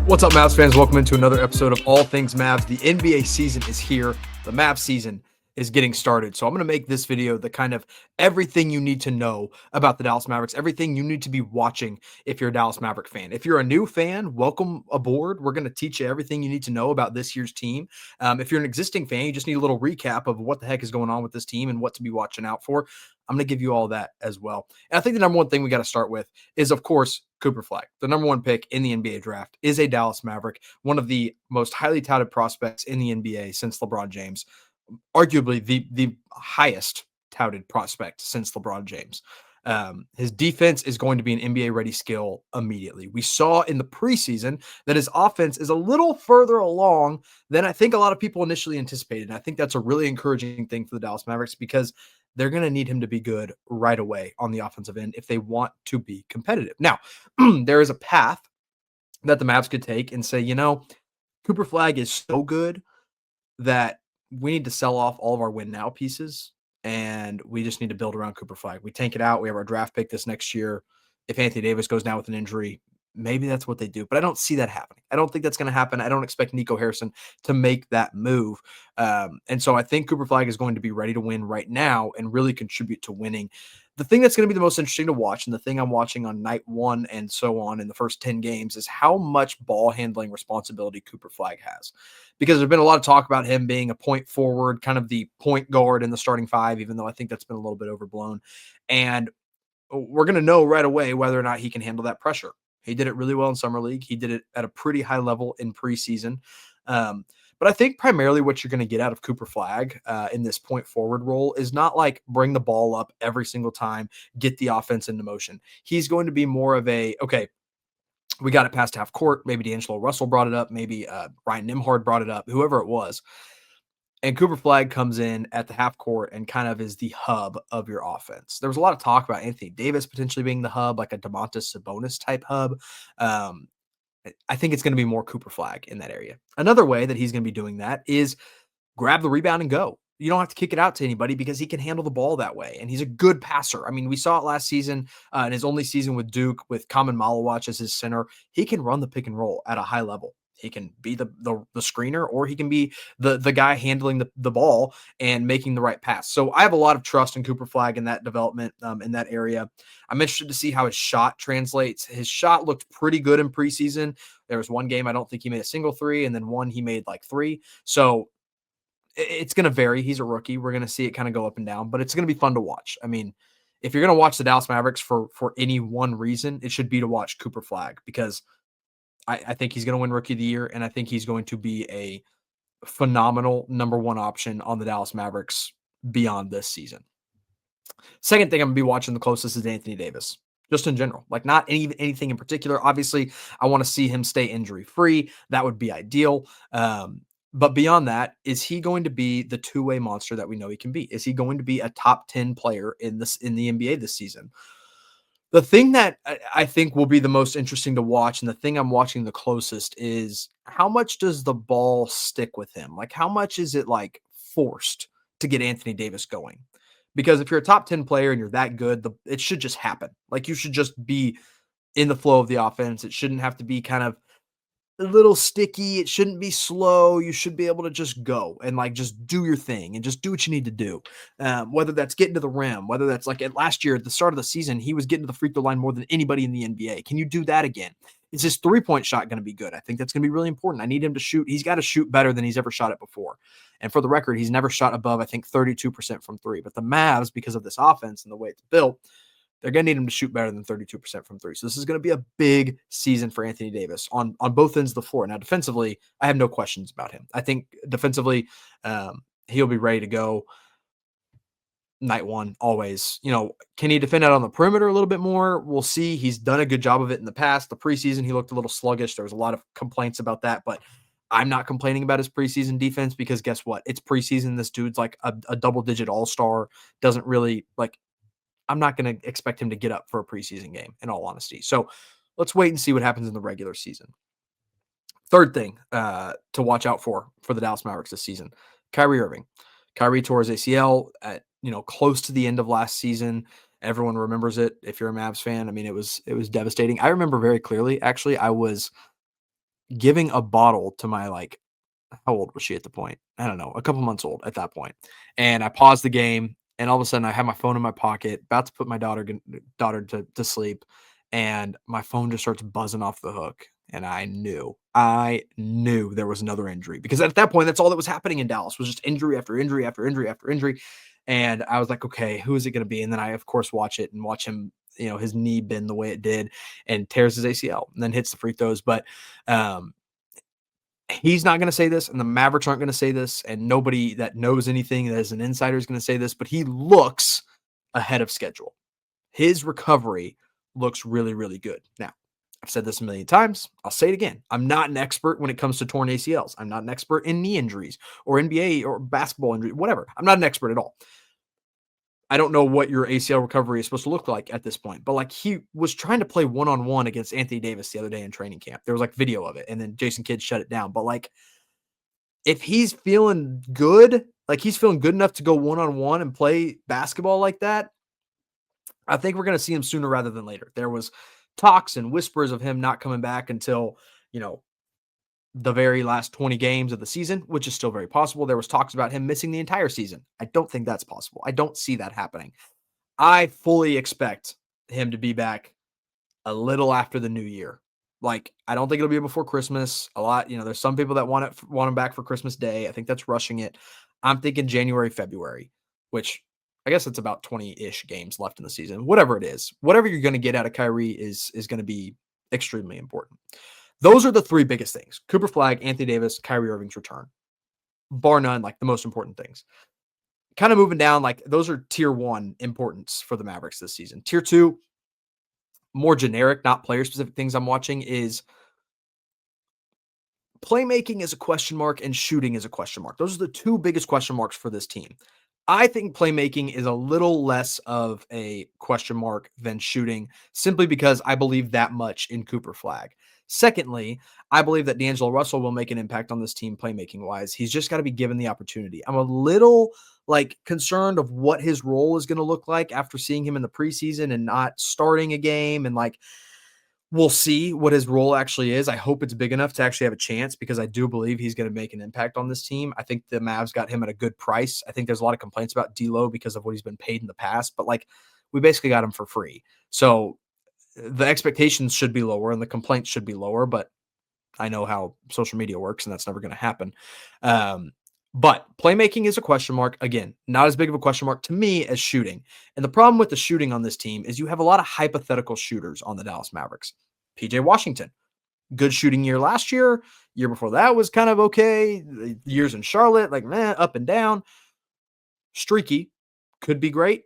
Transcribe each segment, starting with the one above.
What's up, Mavs fans? Welcome into another episode of All Things Mavs. The NBA season is here. The Mavs season is getting started. So I'm going to make this video the kind of everything you need to know about the Dallas Mavericks, everything you need to be watching if you're a Dallas Maverick fan. If you're a new fan, welcome aboard. We're going to teach you everything you need to know about this year's team. If you're an existing fan, you just need a little recap of what the heck is going on with this team and what to be watching out for. I'm going to give you all that as well. And I think the number one thing we got to start with is, of course, Cooper Flagg. The number one pick in the NBA draft is a Dallas Maverick, one of the most highly touted prospects in the NBA since LeBron James, arguably the highest touted prospect since LeBron James. His defense is going to be an NBA-ready skill immediately. We saw in the preseason that his offense is a little further along than I think a lot of people initially anticipated. And I think that's a really encouraging thing for the Dallas Mavericks because they're going to need him to be good right away on the offensive end if they want to be competitive. Now, there is a path that the Mavs could take and say, Cooper Flagg is so good that we need to sell off all of our win now pieces and we just need to build around Cooper Flagg. We tank it out. We have our draft pick this next year. If Anthony Davis goes down with an injury, maybe that's what they do, but I don't see that happening. I don't think that's going to happen. I don't expect Nico Harrison to make that move. And so I think Cooper Flagg is going to be ready to win right now and really contribute to winning. The thing that's going to be the most interesting to watch, and the thing I'm watching on night one and so on in the first 10 games, is how much ball handling responsibility Cooper Flagg has. Because there's been a lot of talk about him being a point forward, kind of the point guard in the starting five, even though I think that's been a little bit overblown. And we're going to know right away whether or not he can handle that pressure. He did it really well in Summer League. He did it at a pretty high level in preseason. But I think primarily what you're going to get out of Cooper Flagg in this point forward role is not like bring the ball up every single time, get the offense into motion. He's going to be more of a, okay, we got it past half court. Maybe D'Angelo Russell brought it up. Maybe Ryan Nembhard brought it up, whoever it was. And Cooper Flagg comes in at the half court and kind of is the hub of your offense. There was a lot of talk about Anthony Davis potentially being the hub, like a Domantas Sabonis type hub. I think it's going to be more Cooper Flagg in that area. Another way that he's going to be doing that is grab the rebound and go. You don't have to kick it out to anybody because he can handle the ball that way. And he's a good passer. I mean, we saw it last season in his only season with Duke with Kaman Malawach as his center. He can run the pick and roll at a high level. He can be the screener, or he can be the guy handling the ball and making the right pass. So I have a lot of trust in Cooper Flagg in that development in that area. I'm interested to see how his shot translates. His shot looked pretty good in preseason. There was one game I don't think he made a single three, and then one he made like three. So it's going to vary. He's a rookie. We're going to see it kind of go up and down, but it's going to be fun to watch. I mean, if you're going to watch the Dallas Mavericks for any one reason, it should be to watch Cooper Flagg because I think he's going to win Rookie of the Year, and I think he's going to be a phenomenal number one option on the Dallas Mavericks beyond this season. Second thing I'm going to be watching the closest is Anthony Davis, just in general. Like not anything in particular. Obviously, I want to see him stay injury-free. That would be ideal. But beyond that, is he going to be the two-way monster that we know he can be? Is he going to be a top 10 player in the NBA this season? The thing that I think will be the most interesting to watch, and the thing I'm watching the closest, is how much does the ball stick with him? Like, how much is it like forced to get Anthony Davis going? Because if you're a top 10 player and you're that good, it should just happen. Like, you should just be in the flow of the offense. It shouldn't have to be kind of a little sticky. It shouldn't be slow. You should be able to just go and like just do your thing and just do what you need to do. Whether that's getting to the rim, whether that's like last year at the start of the season, he was getting to the free throw line more than anybody in the NBA. Can you do that again? Is his 3-point shot going to be good? I think that's going to be really important. I need him to shoot. He's got to shoot better than he's ever shot it before. And for the record, he's never shot above, I think, 32% from three. But the Mavs, because of this offense and the way it's built, they're going to need him to shoot better than 32% from three. So this is going to be a big season for Anthony Davis on both ends of the floor. Now, defensively, I have no questions about him. I think defensively, he'll be ready to go night one, always. Can he defend out on the perimeter a little bit more? We'll see. He's done a good job of it in the past. The preseason, he looked a little sluggish. There was a lot of complaints about that, but I'm not complaining about his preseason defense because guess what? It's preseason. This dude's like a double-digit all-star. Doesn't really I'm not going to expect him to get up for a preseason game, in all honesty. So let's wait and see what happens in the regular season. Third thing to watch out for the Dallas Mavericks this season, Kyrie Irving. Kyrie tore his ACL at close to the end of last season. Everyone remembers it. If you're a Mavs fan, I mean, it was devastating. I remember very clearly. Actually, I was giving a bottle to my, like, how old was she at the point? I don't know, a couple months old at that point. And I paused the game, and all of a sudden I have my phone in my pocket, about to put my daughter to sleep, and my phone just starts buzzing off the hook. And I knew there was another injury, because at that point, that's all that was happening in Dallas was just injury after injury after injury after injury. And I was like, okay, who is it going to be? And then I, of course, watch it and watch him, his knee bend the way it did and tears his ACL and then hits the free throws. But um, he's not going to say this, and the Mavericks aren't going to say this, and nobody that knows anything that is an insider is going to say this, but he looks ahead of schedule. His recovery looks really, really good. Now, I've said this a million times. I'll say it again. I'm not an expert when it comes to torn ACLs. I'm not an expert in knee injuries or NBA or basketball injury, whatever. I'm not an expert at all. I don't know what your ACL recovery is supposed to look like at this point, but like he was trying to play one-on-one against Anthony Davis the other day in training camp. There was like video of it, and then Jason Kidd shut it down. But like, if he's feeling good, like he's feeling good enough to go one-on-one and play basketball like that, I think we're going to see him sooner rather than later. There was talks and whispers of him not coming back until, you know, the very last 20 games of the season, which is still very possible. There was talks about him missing the entire season. I don't think that's possible. I don't see that happening. I fully expect him to be back a little after the new year. Like, I don't think it'll be before Christmas. A lot, there's some people that want him back for Christmas Day. I think that's rushing it. I'm thinking January, February, which I guess it's about 20-ish games left in the season. Whatever it is, whatever you're going to get out of Kyrie is going to be extremely important. Those are the three biggest things: Cooper Flagg, Anthony Davis, Kyrie Irving's return, bar none. Like the most important things. Kind of moving down, like those are tier one importance for the Mavericks this season. Tier two, more generic, not player specific things I'm watching, is playmaking is a question mark and shooting is a question mark. Those are the two biggest question marks for this team. I think playmaking is a little less of a question mark than shooting, simply because I believe that much in Cooper Flagg. Secondly, I believe that D'Angelo Russell will make an impact on this team playmaking wise. He's just got to be given the opportunity. I'm a little concerned of what his role is going to look like after seeing him in the preseason and not starting a game, and we'll see what his role actually is. I hope it's big enough to actually have a chance, because I do believe he's going to make an impact on this team. I think the Mavs got him at a good price. I think there's a lot of complaints about D'Lo because of what he's been paid in the past, but we basically got him for free. So the expectations should be lower and the complaints should be lower, but I know how social media works, and that's never going to happen. But playmaking is a question mark. Again, not as big of a question mark to me as shooting. And the problem with the shooting on this team is you have a lot of hypothetical shooters on the Dallas Mavericks. PJ Washington, good shooting year last year. Year before that was kind of okay. The years in Charlotte, up and down. Streaky, could be great,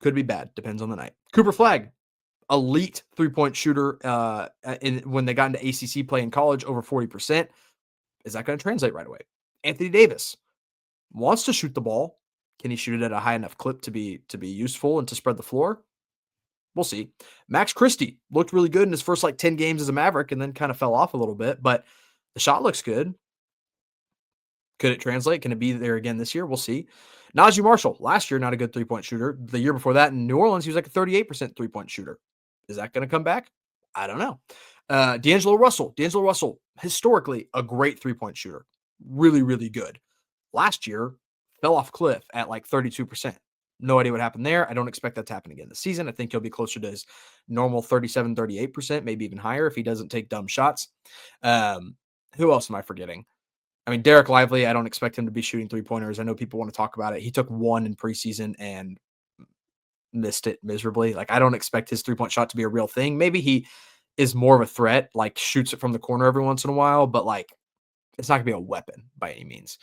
could be bad, depends on the night. Cooper Flagg, elite three-point shooter when they got into ACC play in college, over 40%. Is that going to translate right away? Anthony Davis wants to shoot the ball. Can he shoot it at a high enough clip to be useful and to spread the floor? We'll see. Max Christie looked really good in his first 10 games as a Maverick and then kind of fell off a little bit, but the shot looks good. Could it translate? Can it be there again this year? We'll see. Najee Marshall, last year, not a good three-point shooter. The year before that in New Orleans, he was like a 38% three-point shooter. Is that going to come back? I don't know. D'Angelo Russell, historically a great three-point shooter. Really, really good. Last year, fell off cliff at 32%. No idea what happened there. I don't expect that to happen again this season. I think he'll be closer to his normal 37, 38%, maybe even higher if he doesn't take dumb shots. Who else am I forgetting? I mean, Derek Lively, I don't expect him to be shooting three-pointers. I know people want to talk about it. He took one in preseason and missed it miserably. I don't expect his three-point shot to be a real thing. Maybe he is more of a threat, shoots it from the corner every once in a while, but it's not going to be a weapon by any means.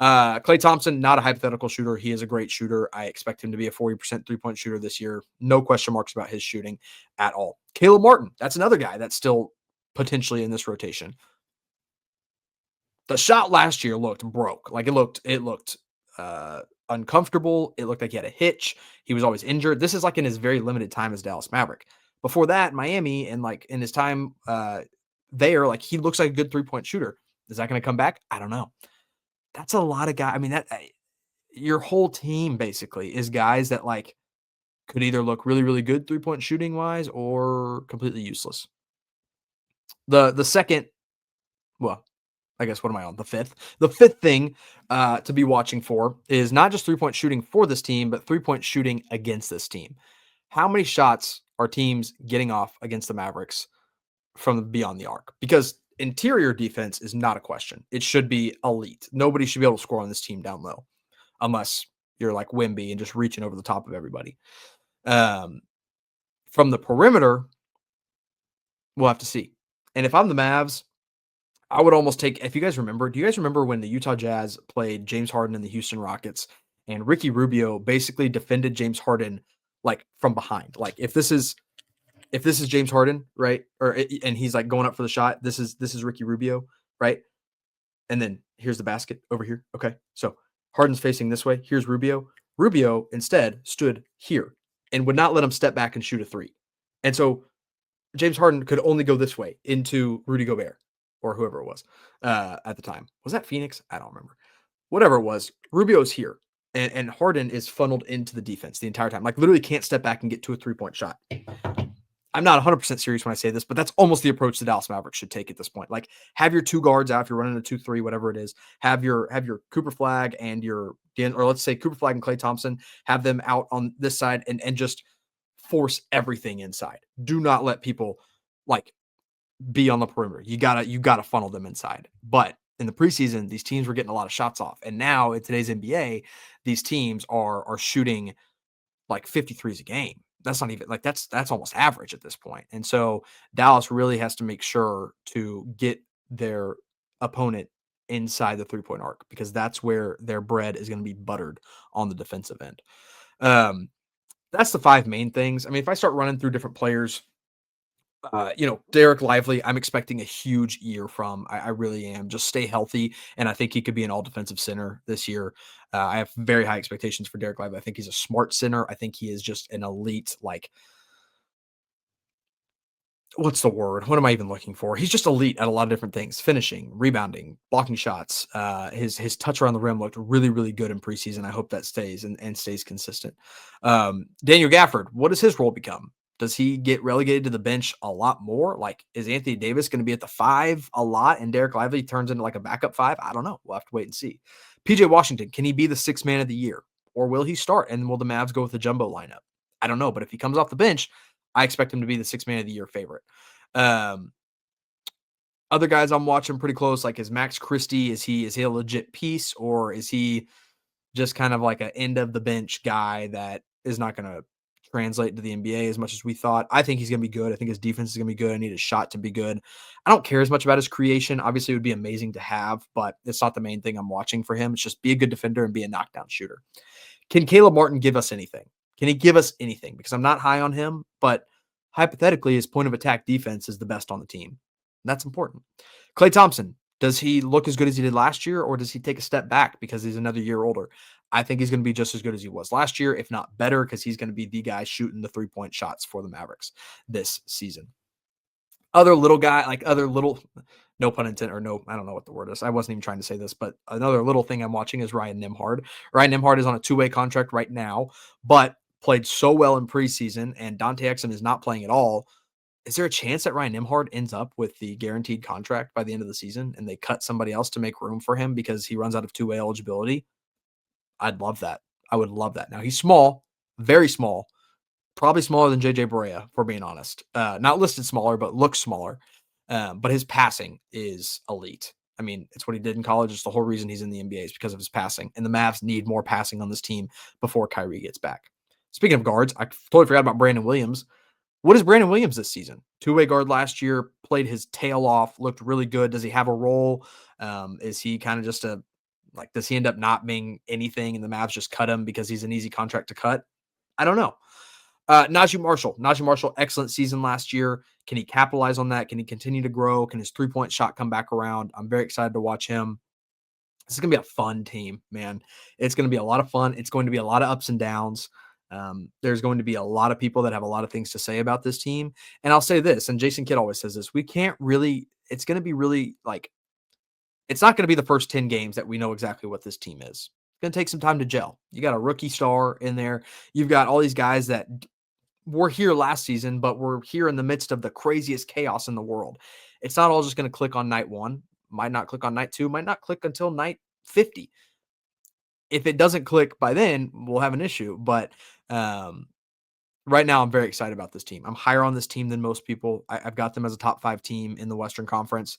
Klay Thompson, not a hypothetical shooter. He is a great shooter. I expect him to be a 40% three-point shooter this year. No question marks about his shooting at all. Caleb Martin, that's another guy that's still potentially in this rotation. The shot last year looked broke. It looked uncomfortable. It looked like he had a hitch. He was always injured. This is in his very limited time as Dallas Maverick. Before that, Miami, and in his time there, he looks like a good three-point shooter. Is that going to come back? I don't know. That's a lot of guys. I mean, your whole team basically is guys that could either look really, really good three-point shooting wise or completely useless. The second Well, I guess what am I on? The fifth. The fifth thing to be watching for is not just 3-point shooting for this team, but 3-point shooting against this team. How many shots are teams getting off against the Mavericks from beyond the arc? Because interior defense is not a question. It should be elite. Nobody should be able to score on this team down low, unless you're like Wemby and just reaching over the top of everybody. Um, from the perimeter, we'll have to see. And if I'm the Mavs, I would almost take, if you guys remember, do you guys remember when the Utah Jazz played James Harden and the Houston Rockets and Ricky Rubio basically defended James Harden like from behind? Like if this is James Harden, right? And he's like going up for the shot, this is Ricky Rubio, right? And then here's the basket over here. Okay. So Harden's facing this way. Here's Rubio. Rubio instead stood here and would not let him step back and shoot a three. And so James Harden could only go this way into Rudy Gobert or whoever it was at the time. Was that Phoenix? I don't remember. Whatever it was, Rubio's here. And Harden is funneled into the defense the entire time. Like literally can't step back and get to a 3-point shot. I'm not 100% serious when I say this, but that's almost the approach the Dallas Mavericks should take at this point. Like have your two guards out if you're running a 2-3, whatever it is. Have your Cooper Flagg and your or let's say Cooper Flagg and Klay Thompson, have them out on this side and just force everything inside. Do not let people like be on the perimeter. You gotta funnel them inside. But in the preseason, these teams were getting a lot of shots off. And now in today's NBA, these teams are shooting like 53s a game. That's not even like that's almost average at this point. And so Dallas really has to make sure to get their opponent inside the 3-point arc because that's where their bread is going to be buttered on the defensive end. That's the 5 main things. I mean, if I start running through different players, Derek Lively, I'm expecting a huge year from. I really am. Just stay healthy, and I think he could be an all defensive center this year. I have very high expectations for Derek Lively. I think he's a smart center. I think he is just an elite, like, what's the word? What am I even looking for? He's just elite at a lot of different things: finishing, rebounding, blocking shots. His touch around the rim looked really, really good in preseason. I hope that stays and stays consistent. Daniel Gafford, what does his role become? Does he get relegated to the bench a lot more? Like, is Anthony Davis going to be at the 5 a lot and Derek Lively turns into like a backup 5? I don't know. We'll have to wait and see. PJ Washington, can he be the 6th man of the year? Or will he start? And will the Mavs go with the jumbo lineup? I don't know. But if he comes off the bench, I expect him to be the 6th man of the year favorite. Um, Other guys I'm watching pretty close, like is Max Christie, is he a legit piece or is he just kind of like an end of the bench guy that is not going to translate to the NBA as much as we thought? I think he's going to be good. I think his defense is going to be good. I need his shot to be good. I don't care as much about his creation. Obviously, it would be amazing to have, but it's not the main thing I'm watching for him. It's just be a good defender and be a knockdown shooter. Can Caleb Martin give us anything? Can he give us anything? Because I'm not high on him, but hypothetically, his point of attack defense is the best on the team. That's important. Klay Thompson, does he look as good as he did last year, or does he take a step back because he's another year older? I think he's going to be just as good as he was last year, if not better, because he's going to be the guy shooting the 3-point shots for the Mavericks this season. Other little guy, like other little, no pun intended, or no, I don't know what the word is. I wasn't even trying to say this, but another little thing I'm watching is Ryan Nembhard. Ryan Nembhard is on a 2-way contract right now, but played so well in preseason, and Dante Exum is not playing at all. Is there a chance that Ryan Nembhard ends up with the guaranteed contract by the end of the season and they cut somebody else to make room for him because he runs out of 2-way eligibility? I'd love that. I would love that. Now he's small, very small, probably smaller than JJ Barea, for being honest. Not listed smaller, but looks smaller. But his passing is elite. I mean, it's what he did in college. It's the whole reason he's in the NBA is because of his passing. And the Mavs need more passing on this team before Kyrie gets back. Speaking of guards, I totally forgot about Brandon Williams. What is Brandon Williams this season? 2-way guard last year, played his tail off, looked really good. Does he have a role? Is he kind of just does he end up not being anything and the Mavs just cut him because he's an easy contract to cut? I don't know. Najee Marshall, excellent season last year. Can he capitalize on that? Can he continue to grow? Can his 3-point shot come back around? I'm very excited to watch him. This is going to be a fun team, man. It's going to be a lot of fun. It's going to be a lot of ups and downs. There's going to be a lot of people that have a lot of things to say about this team. And I'll say this, and Jason Kidd always says this, it's going to be really like, it's not going to be the first 10 games that we know exactly what this team is. It's going to take some time to gel. You got a rookie star in there. You've got all these guys that were here last season, but we're here in the midst of the craziest chaos in the world. It's not all just going to click on night one. might not click on night 2, might not click until night 50. If it doesn't click by then, we'll have an issue. But right now, I'm very excited about this team. I'm higher on this team than most people. I've got them as a top 5 team in the Western Conference.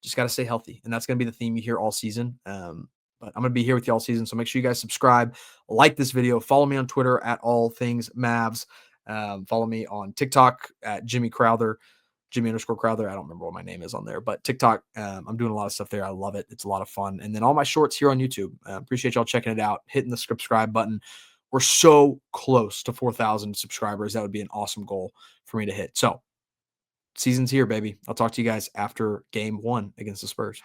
Just got to stay healthy. And that's going to be the theme you hear all season. But I'm going to be here with you all season. So make sure you guys subscribe, like this video, follow me on Twitter at all things Mavs. Follow me on TikTok at Jimmy Crowther, Jimmy_Crowther. I don't remember what my name is on there, but TikTok, I'm doing a lot of stuff there. I love it. It's a lot of fun. And then all my shorts here on YouTube. Appreciate y'all checking it out, hitting the subscribe button. We're so close to 4,000 subscribers. That would be an awesome goal for me to hit. So season's here, baby. I'll talk to you guys after game 1 against the Spurs.